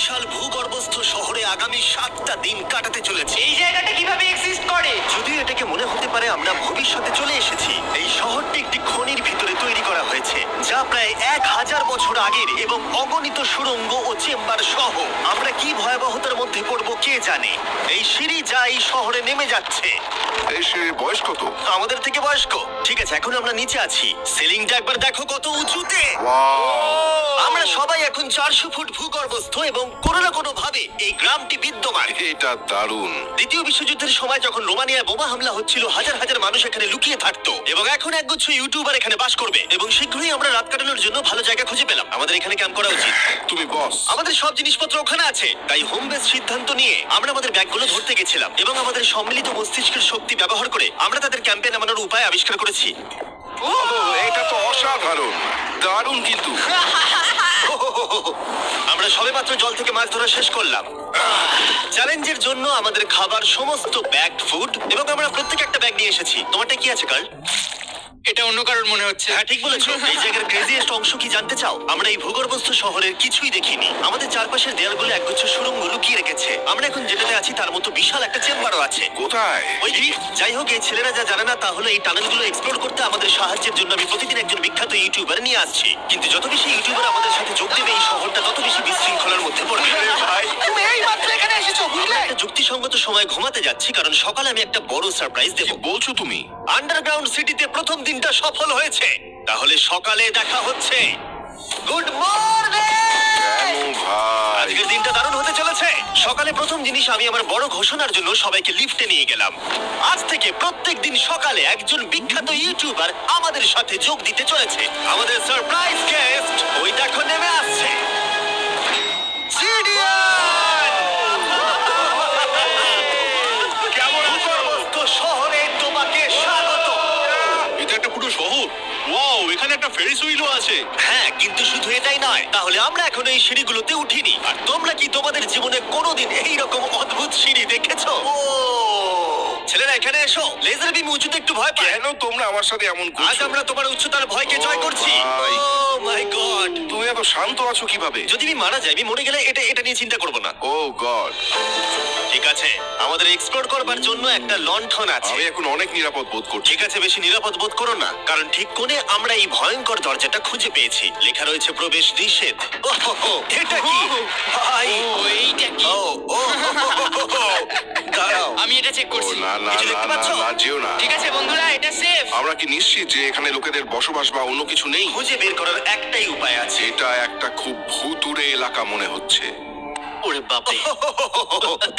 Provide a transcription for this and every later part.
বিশাল ভূগর্ভস্থ শহরে আগামী 7টা দিন কাটাতে চলেছে। এই জায়গাটা কিভাবে এক্সিস্ট করে? যদিও এটাকে মনে হতে পারে আমরা ভবিষ্যতে চলে এসেছি, এই শহরটি একটি খনির ভিতরে তৈরি করা হয়েছে যা প্রায় 1000 বছর আগের এবং অগণিত সুড়ঙ্গ ও চেম্বার সহ। আমরা কি ভয়াবহতার মধ্যে পড়বো কে জানে। এই সিঁড়ি যা এই শহরে নেমে যাচ্ছে। এই সিঁড়ির বয়স কত? আমাদের থেকে বয়স্ক। ঠিক আছে, এখন আমরা নিচে আছি। সিলিংটা একবার দেখো কত উঁচুতে। আমরা সবাই এখন 400 ফুট ভূগর্ভস্থ এবং কোনো না কোনো ভাবে এই গ্রামটি বিদ্যমান। এটা দারুণ। দ্বিতীয় বিশ্বযুদ্ধের সময় যখন রোমানিয়ায় বোমা হামলা হচ্ছিল, হাজার হাজার মানুষ এখানে লুকিয়ে থাকতো এবং এখন একগুচ্ছ ইউটিউবার এখানে বাস করবে এবং শীঘ্রই আমরা রাত কাটানোর জন্য ভালো জায়গা খুঁজে পেলাম। আমাদের এখানে ক্যাম্প করা উচিত। তুমি বস। আমাদের সব জিনিসপত্র ওখানে আছে, তাই হোম বেস সিদ্ধান্ত নিয়ে আমরা আমাদের ব্যাগগুলো ধরতে গেছিলাম এবং আমাদের সম্মিলিত মস্তিষ্কের শক্তি ব্যবহার করে আমরা তাদের ক্যাম্পে নামানোর উপায় আবিষ্কার করেছি। এটা তো অসাধারণ, দারুণ কিন্তু। আমরা সবেমাত্র জল থেকে মাছ ধরা শেষ করলাম। চ্যালেঞ্জের জন্য আমাদের খাবার সমস্ত ব্যাগড ফুড এবং আমরা প্রত্যেক একটা ব্যাগ নিয়ে এসেছি। তোমারটা কি আছে কার্ল? এটা অন্য কারোর মনে হচ্ছে। হ্যাঁ, ঠিক বলেছো। এই জায়গার ক্রেজিয়েস্ট অংশ কি জানতে চাও? আমরা এই ভূগর্ভস্থ শহরের কিছুই দেখিনি। আমাদের চারপাশের দেয়ালগুলো একগুচ্ছ সুড়ঙ্গ লুকিয়ে রেখেছে। আমরা এখন যেটাতে আছি তার মতো বিশাল একটা চেম্বারও আছে। কোথায়? ওই যে, যাই হোক, এই ছেলেরা যা জানে না তা হলো এই টানেলগুলো এক্সপ্লোর করতে আমাদের সাহায্যের জন্য আমি প্রতিদিন একজন বিখ্যাত ইউটিউবার নিয়ে আসছি। কিন্তু যত বেশি ইউটিউবার আমাদের সাথে যোগ দেবে এই শহরটা তত বেশি বিশৃঙ্খলার মধ্যে পড়বে। ভাই, তুমি এই মাত্র এখানে এসেছো, বুঝলে? একটা যুক্তিসঙ্গত সময় ঘুমাতে যাচ্ছি কারণ সকালে আমি একটা বড় সারপ্রাইজ দেব। কি বলছো তুমি? আন্ডারগ্রাউন্ড সিটিতে প্রথম দিনটা সফল হয়েছে। তাহলে সকালে দেখা হচ্ছে। Good morning! কেন ভাই? আজকের দিনটা দারুণ হতে চলেছে। সকালে প্রথম জিনিস, আমি আমার বড় ঘোষণার জন্য সবাইকে লিফটে নিয়ে গেলাম। আজ থেকে প্রত্যেক দিন সকালে একজন বিখ্যাত ইউটিউবার আমাদের সাথে যোগ দিতে চলেছে। আমাদের সারপ্রাইজ গেস্ট ওই দেখো নেমে আসছে। জিডিয়ান! কেমন ভূগর্ভস্থ শহরে তোমাকে স্বাগত। এটা একটা পুরো শহর। ওয়াও, এখানে একটা ফেরিস হুইলও আছে। হ্যাঁ, কিন্তু শুধু এটাই নয়। তাহলে আমরা এখন এই সিঁড়িগুলোতে উঠিনি। আর তোমরা কি তোমাদের জীবনে কোনোদিন এইরকম অদ্ভুত সিঁড়ি দেখেছো? ছেলেরা এখানে এসো। লেজার বিম উঁচুতে একটু ভয় পায়। কেন তোমরা আমার সাথে এমন আজ করছো? আমরা তোমার উচ্চতার ভয়কে জয় করছি। ভাই। ও মাই গড! তুমি এত শান্ত আছো কিভাবে? যদি আমি মারা যাই, আমি মরে গেলে এটা নিয়ে চিন্তা করব না। ও গড, ঠিক আছে, আমাদের এক্সপ্লোর করবার জন্য একটা লণ্ঠন আছে। আমি এখন অনেক নিরাপদ বোধ করছি। ঠিক আছে, বেশি নিরাপদ বোধ করো না, কারণ ঠিক কোণে আমরা এই ভয়ঙ্কর দরজাটা খুঁজে পেয়েছি। লেখা রয়েছে প্রবেশ নিষেধ। ওহো, এটা কি ভাই? এইটা কি? ও ও দাঁড়াও, আমি এটা চেক ও করছি। না না কিছু না দেখতে না পাচ্ছো? না, যেও না। ঠিক আছে বন্ধুরা, এটা সেফ। আমরা কি নিশ্চিত যে এখানে লোকেদের বসবাস বা অন্য কিছু নেই? খুঁজে বের করার একটাই উপায় আছে। এটা একটা খুব ভুতুড়ে এলাকা মনে হচ্ছে। ওরে বাপরে!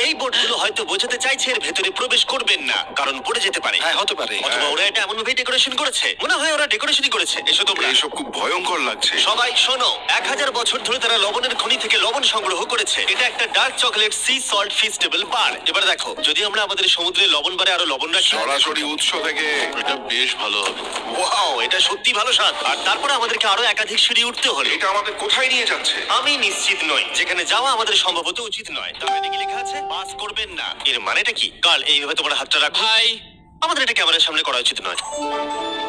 এই বোর্ডগুলো হয়তো বোঝাতে চাইছে এর ভেতরে প্রবেশ করবেন না, কারণ পড়ে যেতে পারে। হ্যাঁ, হতে পারে। অথবা ওরা এটা এমন ভাবে ডেকোরেশন করেছে, মনে হয় ওরা ডেকোরেশনই করেছে। এসো তোমরা। এইসব খুব ভয়ঙ্কর লাগছে। সবাই শোনো, 1000 বছর ধরে তারা লবণের খনি থেকে লবণ সংগ্রহ করেছে। এটা একটা dark chocolate sea salt Feastables bar. এবার দেখো, যদি আমরা আমাদের সমুদ্রে লবণ বারে আরো লবণ রাখি। সরাসরি উৎস থেকে। এটা বেশ ভালো হবে। ওয়াও, এটা সত্যি ভালো স্বাদ। আর তারপরে আমাদেরকে আরো একাধিক সিঁড়ি উঠতে হলো। এটা আমাদের কোথায় নিয়ে যাচ্ছে? আমি নিশ্চিত নই। যেখানে যাওয়া আমাদের সম্ভবত উচিত নয়। তবে এটা কি লেখা আছে? পাস করবেন না। এর মানেটা কি? কাল এইভাবে তোমার হাতটা রাখো। ভাই, আমাদের এটা ক্যামেরার সামনে করা উচিত নয়।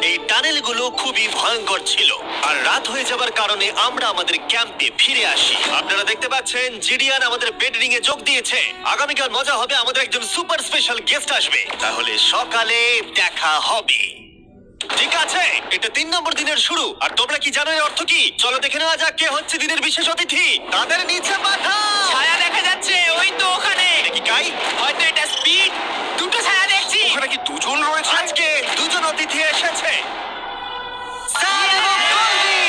এই টানেলগুলো খুবই ভয়ঙ্কর ছিল আর রাত হয়ে যাবার কারণে আমরা আমাদের ক্যাম্পে ফিরে আসি। আপনারা দেখতে পাচ্ছেন জিডিয়ান আমাদের বেডরিং এ যোগ দিয়েছে। আগামীকাল মজা হবে, আমাদের একজন সুপার স্পেশাল গেস্ট আসবে। তাহলে সকালে দেখা হবে। ঠিক আছে, এটা 3 নম্বর দিনের শুরু। আর তোমরা কি জানো এর অর্থ কি? চলো দেখে নেওয়া যাক কে হচ্ছে দিনের বিশেষ অতিথি। তাদের নিচে পাঠাও। ছায়া দেখা যাচ্ছে ওই তো ওখানে। এটা কি কাই? হয়তো এটা স্পিড। দুটো ছায়া দেখছি। ওখানে কি দুজন রয়েছে? আজকে দুজন অতিথি এসেছে। স্যার এবং কলবি।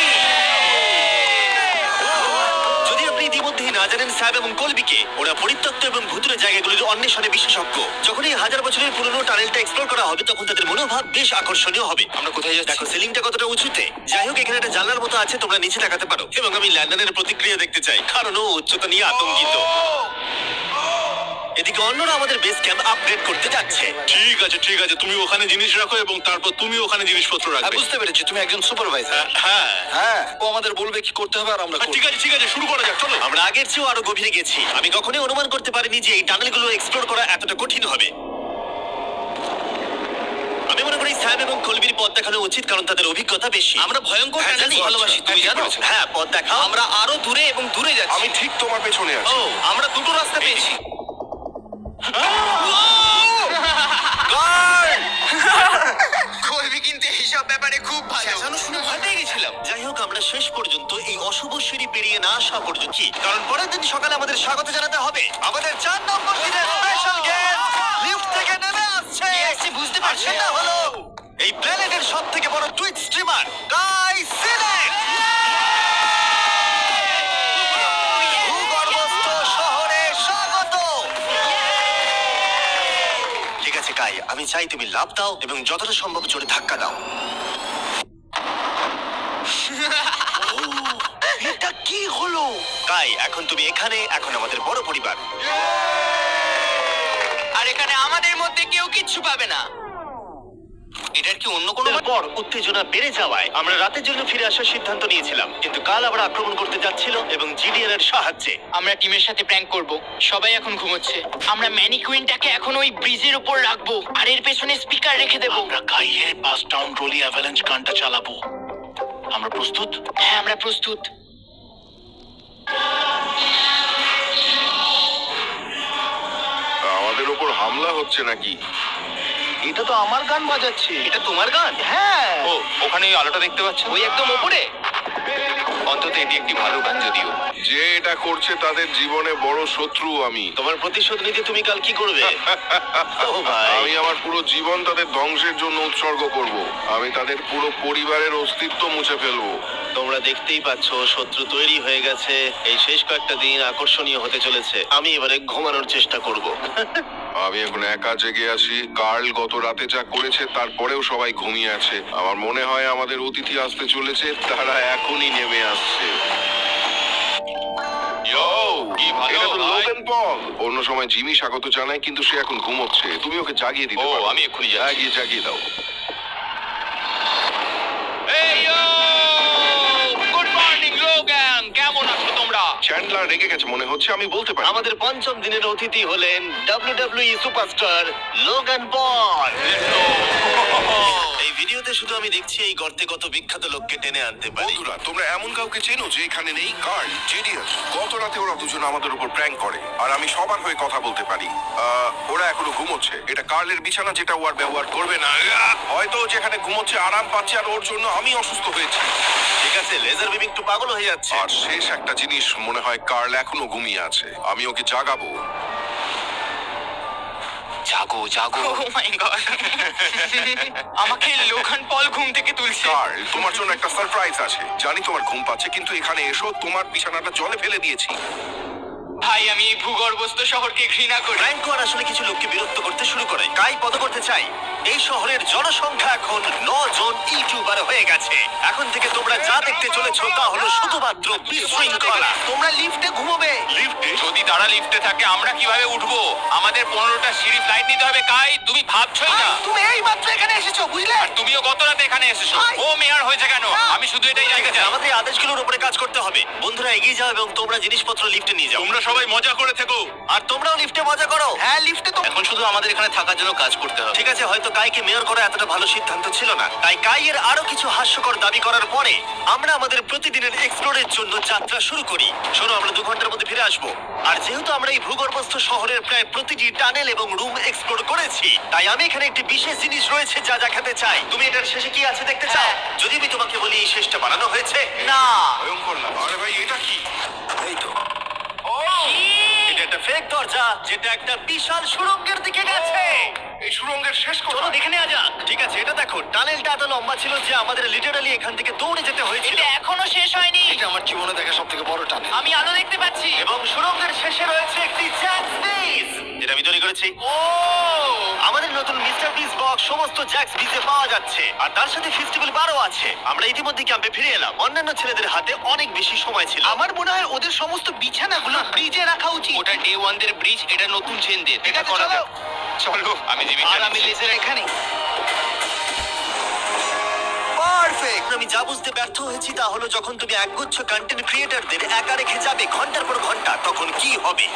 যদি আপনি ইতিমধ্যেই না জানেন স্যাব এবং কলবিকে, ওরা পরিত্যক্ত এবং ভুতুরে জায়গাগুলির অন্বেষণে বিশেষজ্ঞ। যখন এই 1000 বছরের পুরনো টানেলটা এক্সপ্লোর করা হবে তখন তাদের মনোভাব বেশ আকর্ষণীয় হবে। আমরা কোথায় যাচ্ছি? দেখো সিলিংটা কতটা উঁচুতে। যাই হোক, এখানে একটা জানলার মতো আছে, তোমরা নিচে তাকাতে পারো। এবং আমি ল্যান্ডনের প্রতিক্রিয়া দেখতে চাই, কারণ ও উচ্চতা নিয়ে আতঙ্কিত। এদিকে অন্যরা আমাদের বেস ক্যাম্প আপগ্রেড করতে যাচ্ছে। ঠিক আছে, তুমি ওখানে জিনিস রাখো এবং তারপর তুমি ওখানে জিনিসপত্র রাখবে। বুঝতে পেরেছি, তুমি একজন সুপারভাইজার। হ্যাঁ, হ্যাঁ, ও আমাদের বলবে কি করতে হবে আর আমরা করব। ঠিক আছে, শুরু করা যাক, চলো। আমরা আগের চেয়েও আরো গভীরে গেছি। আমি কখনোই অনুমান করতে পারিনি যে এই টানেলগুলো এক্সপ্লোর করা এতটা কঠিন হবে। আমি মনে করি স্যাম এবং কলবির পথ দেখানো উচিত কারণ তাদের অভিজ্ঞতা বেশি। আমরা ভয়ঙ্কর হ্যাঁ, টানেল জানি। ভালোবাসি, তুমি হ্যাঁ, জানো? ঠিক বলেছো। হ্যাঁ, পথ দেখাও। আমরা আরো দূরে এবং দূরে যাচ্ছি। আমি ঠিক তোমার পেছনে আছি। ও, আমরা দুটো রাস্তা পেয়েছি। কলবি কিন্তু এইসব ব্যাপারে খুব ভালো। চেঁচানো শুনে ভয় পেয়ে গেছিলাম। যাই হোক, আমরা শেষ পর্যন্ত এই অশুভ সিঁড়ি পেরিয়ে না আসা পর্যন্ত কি, কারণ পরের দিন সকালে আমাদের স্বাগত জানাতে হবে আমাদের 4 নম্বর দিনের স্পেশাল গেস্ট লিফট থেকে নেমে আসছে। বুঝতে আর পারছি সেটা হলো এই প্ল্যানেটের সবথেকে বড় টুইট স্ট্রিমার গাই সিলেক্ট। ভূগর্ভস্থ শহরে স্বাগত। ঠিক আছে কাই, আমি চাই তুমি লাফ দাও এবং যতটা সম্ভব জোরে ধাক্কা দাও। এটা কি হলো? কাই, এখন তুমি এখানে, এখন আমাদের বড় পরিবার। আর এখানে আমাদের মধ্যে কেউ কিচ্ছু পাবে না। এটার কি অন্য কোনো পর উত্তেজনা বেড়ে যাওয়ায় আমরা রাতের জন্য ফিরে আসার সিদ্ধান্ত নিয়েছিলাম, কিন্তু কাল আবার আক্রমণ করতে যাচ্ছিল এবং জিডিএন এর সাহায্যে। আমরা টিমের সাথে প্র্যাঙ্ক করব। সবাই এখন ঘুমোচ্ছে। আমরা ম্যানিকুইনটাকে এখন ওই ব্রিজের উপর রাখবো আর এর পেছনে স্পিকার রেখে দেবো। আমরা কাইয়ের পাস টাউন রোলি অ্যাভালাঞ্চ গানটা চালাবো। আমরা প্রস্তুত? হ্যাঁ, আমরা প্রস্তুত। আমাদের ওপর হামলা হচ্ছে নাকি? এটা তো আমার গান বাজাচ্ছে। এটা তোমার গান? হ্যাঁ। ও, ওখানে ওই আলোটা দেখতে পাচ্ছ? ওই একদম উপরে। অন্তত এটি একটি ভালো গান যদিও। যে এটা করছে তাদের জীবনে বড় শত্রু আমি। তোমার প্রতিশোধ নিতে তুমি কাল কি করবে? ও ভাই, আমি আমার পুরো জীবন তাদের ধ্বংসের জন্য উৎসর্গ করব। আমি তাদের পুরো পরিবারের অস্তিত্ব মুছে ফেলবো। তোমরা দেখতেই পাচ্ছ শত্রু তৈরি হয়ে গেছে। এই শেষ কয়েকটা দিন আকর্ষণীয় হতে চলেছে। আমি এবারে ঘুমানোর চেষ্টা করব। আমি এখন একা জেগে আছি। কার্ল গত রাতে যা করেছে তারপরেও সবাই ঘুমিয়ে আছে। আমার মনে হয় আমাদের অতিথি আসতে চলেছে, তারা এখনই নেমে আসছে। কি ভালো এটা তো ভাই। Logan Paul. অন্য সময় জিমি স্বাগত জানায়, কিন্তু সে এখন ঘুমোচ্ছে। তুমি ওকে জাগিয়ে দিতে ও, পারো। আমি এক্ষুনি যাচ্ছি। হ্যাঁ, গিয়ে জাগিয়ে দাও। গুড মর্নিং লোগান, কেমন আছো তোমরা? চ্যান্ডলার রেগে গেছে মনে হচ্ছে, আমি বলতে পারি। আমাদের পঞ্চম দিনের অতিথি হলেন WWE সুপারস্টার লোগান পল। এই ভিডিওতে শুধু আমি দেখছি এই গর্তে কত বিখ্যাত লোককে টেনে আনতে পারি। বন্ধুরা, তোমরা এমন কাউকে চেনো যে এখানে নেই? কার্ল, জেডিয়াস। গত রাতে ওরা দুজন আমাদের উপর প্র্যাঙ্ক করে, আর আমি সবার হয়ে কথা বলতে পারি। ওরা এখনো ঘুমোচ্ছে। এটা কার্লের বিছানা, যেটা ও আর ব্যবহার করবে না। হয়তো ও যেখানে ঘুমোচ্ছে আরাম পাচ্ছে, আর ওর জন্য আমি অসুস্থ হয়েছি। ঠিক আছে, লেজার বিম একটু পাগল হয়ে যাচ্ছে। আর শেষ একটা জিনিস, মনে হয় কার্ল এখনো ঘুমিয়ে আছে। আমি ওকে জাগাবো। জাগো জাগো। ও মাই গড। আমাকে লোগান পল ঘুম থেকে তুলছে। কার্ল, তোমার জন্য একটা সারপ্রাইজ আছে। জানি তোমার ঘুম পাচ্ছে, কিন্তু এখানে এসো, তোমার বিছানাটা জলে ফেলে দিয়েছি। ভাই, আমি এই ভূগর্ভস্থ শহরকে ঘৃণা করি। ফ্র্যাঙ্কো আর আসলে কিছু লোককে বিরক্ত করতে শুরু করে। কাই পদ করতে চাই। এই শহরের জনসংখ্যা এখন 9 জন ইউটিউবার হয়ে গেছে। এখন থেকে তোমরা যা দেখতে চলেছো তা হলো শুধুমাত্র বিশৃঙ্খলা। তোমরা লিফটে ঘুমোবে। লিফটে? যদি তারা লিফটে থাকে আমরা কিভাবে উঠবো? আমাদের 15টা সিঁড়ি ফ্লাইট নিতে হবে। কাই, তুমি ভাবছোই না। তুমি এই মাত্র এখানে এসেছো, বুঝলে? আর তুমিও গত রাতে এখানে এসেছো। ও মেয়ার হয়েছে কেন? আমি শুধু এটাই জানতে চাই। আমাদের এই আদেশগুলোর উপরে কাজ করতে হবে। বন্ধুরা, এগিয়ে যাও এবং তোমরা জিনিসপত্র লিফটে নিয়ে যাও। তোমরা সবাই মজা করে থেকো। আর তোমরাও লিফটে মজা করো। হ্যাঁ, লিফটে তো এখন শুধু আমাদের এখানে থাকার জন্য কাজ করতে হবে। ঠিক আছে, হয়তো কাইকে মেয়র করা এতটা ভালো সিদ্ধান্ত ছিল না। তাই কাইয়ের আরো কিছু হাস্যকর দাবি করার পরে আমরা আমাদের প্রতিদিনের এক্সপ্লোরের জন্য যাত্রা শুরু করি। শোনো, আমরা 2 ঘন্টার মধ্যে ফিরে আসবো। আর যেহেতু আমরা এই ভূগর্ভস্থ শহরের প্রায় প্রতিটি টানেল এবং রুম এক্সপ্লোর করেছি, তাই আমি এখানে একটি বিশেষ জিনিস রয়েছে যা দেখাতে চাই। তুমি এটার শেষে কি আছে দেখতে চাও? যদি আমি তোমাকে বলি এই শেষটা বানানো হয়েছে। না, ভয়ঙ্কর না? আরে ভাই, এটা কি? এই তো এটা একটা ফেক দরজা, যেটা একটা বিশাল সুড়ঙ্গের দিকে গেছে। এই সুড়ঙ্গের শেষ চলো কোথায়? দেখে নেওয়া যাক। ঠিক আছে, এটা দেখো, টানেলটা এত লম্বা ছিল যে আমাদের লিটারালি এখান থেকে দৌড়ে যেতে হয়েছিল। এটা এখনো শেষ হয়নি। এটা আমার জীবনে দেখা সবথেকে বড় টানেল। আমি আলো দেখতে পাচ্ছি। এবং সুড়ঙ্গের শেষে রয়েছে একটি জ্যাক বিস, যেটা আমি তৈরি করেছি। ও, আমাদের নতুন মিস্টার বিস বক্স সমস্ত জ্যাক্স বিসে পাওয়া যাচ্ছে, আর তার সাথে ফেস্টিভ্যাল বারও আছে। আমরা ইতিমধ্যে ক্যাম্পে ফিরে এলাম। অন্যান্য ছেলেদের হাতে অনেক বেশি সময় ছিল। আমার মনে হয় ওদের সমস্ত বিছানাগুলো ব্রিজে রাখা উচিত। ওটা ডে 1 দের ব্রিজ, এটা নতুন চেনদের। এটা করা যাক। চলো, আমি জিমি আর আমি লেজার এখানে। পারফেক্ট। আমি যা বুঝতে ব্যর্থ হয়েছি তা হলো, যখন তুমি একগুচ্ছ কন্টেন্ট ক্রিয়েটরদের একা রেখে যাবে ঘন্টার পর ঘন্টা, তখন কি হবে?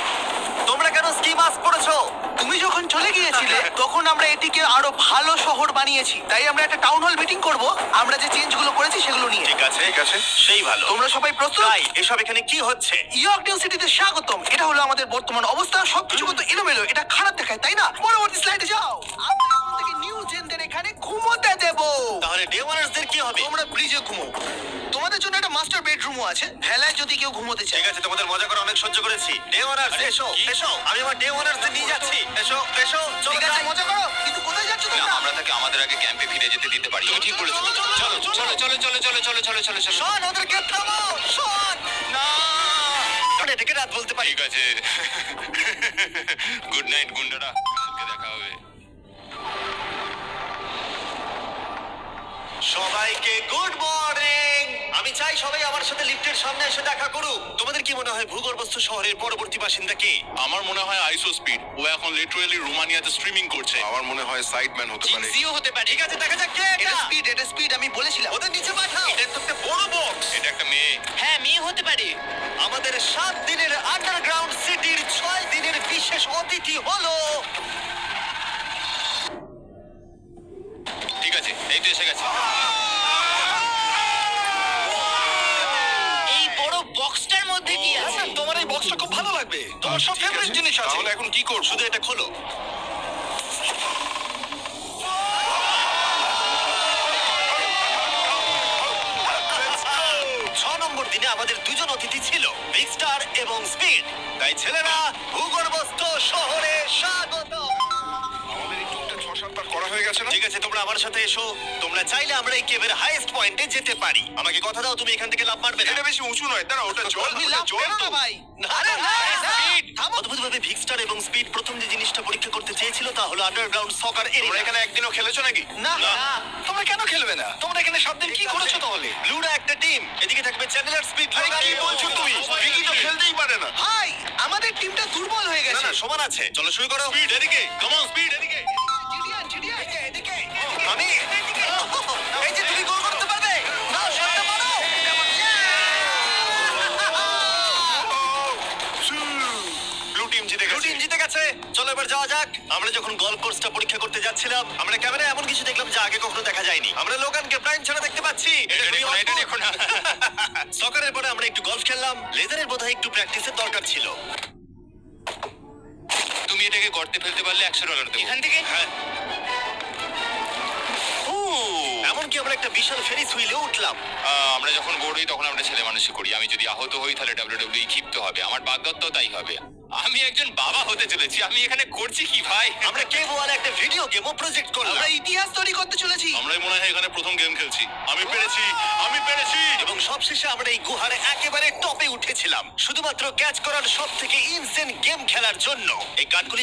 তোমরা কেন স্কি মাস্ক পরেছো? তুমি যখন চলে গিয়েছিলে তখন আমরা এটিকে আরো ভালো শহর বানিয়েছি। তাই আমরা একটা টাউন হল মিটিং করব আমরা যে চেঞ্জগুলো করেছি সেগুলো নিয়ে। ঠিক আছে সেই ভালো। তোমরা সবাই প্রস্তুত? তাই এসব এখানে কি হচ্ছে? ইয়র্ক নিউ সিটিতে স্বাগতম। এটা হলো আমাদের বর্তমান অবস্থা। সবকিছু কত এলোমেলো, এটা খারাপ দেখায় তাই না? পরবর্তী স্লাইডে যাও। আমরা এখন থেকে নিউ জেনদের এখানে ঘুমোতে দেব। তাহলে ডে ওয়ানার্সদের কি হবে? তোমরা ব্রিজে ঘুমো। তোমাদের জন্য একটা মাস্টার বেডরুমও আছে, ভেলায় যদি কেউ ঘুমোতে চায়। ঠিক আছে, তোমাদের মজা করে অনেক সহ্য করেছি। ডে ওয়ানার্স এসো এসো, আমি আমার ডে ওয়ানার্সদের নিয়ে যাচ্ছি। এসো এসো, চলো ঠিক আছে, যাই। মজা করো, কিন্তু কোথায় যাচ্ছ তোমরা? আমরা তাকে আমাদের আগে ক্যাম্পে ফিরে যেতে দিতে পারি। তুমি ঠিক বলেছো। চলো চলো চলো চলো চলো চলো চলো চলো চলো চলো। শোন, ওদেরকে থামো, শোন। না আমরা এটাকে রাত বলতে পারি। ঠিক আছে। গুড নাইট গুন্ডারা, কালকে দেখা হবে। সবাইকে গুড মর্নিং। আমি চাই সবাই আমার সাথে লিফটের সামনে এসে দেখা করুক। তোমাদের কি মনে হয় ভূগর্ভস্থ শহরের পরবর্তী বাসিন্দা কে? আমার মনে হয় আইসো স্পিড, ও এখন লিটারালি রোমানিয়াতে স্ট্রিমিং করছে। আমার মনে হয় সাইডম্যান হতে পারে। জিও হতে পারে। ঠিক আছে, দেখা যাক কে এটা এটা। স্পিড, আমি বলেছিলাম। ওদের নিচে পাঠাও। এটা তো একটা বড় বক্স। এটা একটা মেয়ে। হ্যাঁ, মেয়ে হতে পারে। আমাদের 7 দিনের আন্ডারগ্রাউন্ড সিটির 6 দিনের বিশেষ অতিথি হলো ঠিক আছে, এই তো এসে গেছে। এই বড় বক্সটার মধ্যে কি আছে? তোমার এই বক্সটা খুব ভালো লাগবে, তোমার সব ঠিক ফেভারিট আছে, জিনিস আছে। তাহলে এখন কি করব? শুধু এটা খোলো। ছ নম্বর দিনে আমাদের দুজন অতিথি ছিল, বিগ স্টার এবং স্পিড। তাই ছেলেরা, ভূগর্ভস্থ শহরে স্বাগত। আমাদের এই ট্যুরটা 6-7 বার করা হয়ে গেছে না? ঠিক আছে, তোমরা আমার সাথে এসো। তোমরা চাইলে আমরা এই কেভের হাইয়েস্ট পয়েন্টে যেতে পারি। আমাকে কথা দাও, তুমি এখান থেকে লাফ মারবে না। এটা বেশি উঁচু নয়, দাঁড়া, ওটা জল, তুমি ওটা লাভ জল করো তো। না ভাই। আরে না, স্পিড, অদ্ভুতভাবে ভিক্সটার এবং স্পিড প্রথম যে জিনিসটা পরীক্ষা করতে চেয়েছিল তা হলো আন্ডারগ্রাউন্ড সকার তোমরা এরিয়া। এখানে একদিনও খেলেছো নাকি? না তোমরা কেন খেলবে না? তোমরা এখানে 7 দিন কি করেছো তাহলে? ব্লুরা একটা টিম, এদিকে থাকবে চ্যানেলার স্পিড। আরে কি বলছো তুমি? ভিকি তো খেলতেই পারে না। ভাই, আমাদের টিমটা দুর্বল হয়ে না গেছে। না, সমান আছে। চলো শুরু করো। স্পিড এদিকে, কাম অন স্পিড এদিকে। জিডিয়ান, এদিকে আমি এই যে তুমি গোল করতে পারবে না, শটটা মারো। ব্লু টিম জিতে ব্লু গেছে। টিম জিতে গেছে। চলো এবার যাওয়া যাক। আমরা যখন গলফ কোর্সটা পরীক্ষা করতে যাচ্ছিলাম, আমরা ক্যামেরায় এমন কিছু দেখলাম যা আগে কখনো দেখা যায়নি। আমরা লোগানকে প্রাইম ছাড়া দেখতে পাচ্ছি। এটা দেখো না। সকারের পরে আমরা একটু গলফ খেললাম। লেজারের বোধহয় একটু প্র্যাকটিসের দরকার ছিল। তুমি এটাকে গর্তে ফেলতে পারলে $100 দেবো। এখান থেকে এমনকি আমরা একটা বিশাল ফেরিস হুইলে উঠলাম। আমরা যখন বোর্ড হই তখন আমরা ছেলে মানুষই করি। আমি যদি আহত হই তাহলে WWE ক্ষিপ্ত হবে, আমার বাগদত্তাও তাই হবে। আমি একজন বাবা হতে চলেছি, আমি এখানে করছি কি ভাই? আমরা কেভ ওয়ালে একটা ভিডিও গেমও প্রজেক্ট করলাম আমরা ইতিহাস তৈরি করতে চলেছি। আমরাই মনে হয় এখানে প্রথম গেম খেলছি। আমি পেরেছি, আমি পেরেছি। এবং সবশেষে আমরা এই গুহার একেবারে টপে উঠেছিলাম শুধুমাত্র ক্যাচ করার সব থেকে ইনসেন গেম খেলার জন্য। এই কাঠগুলি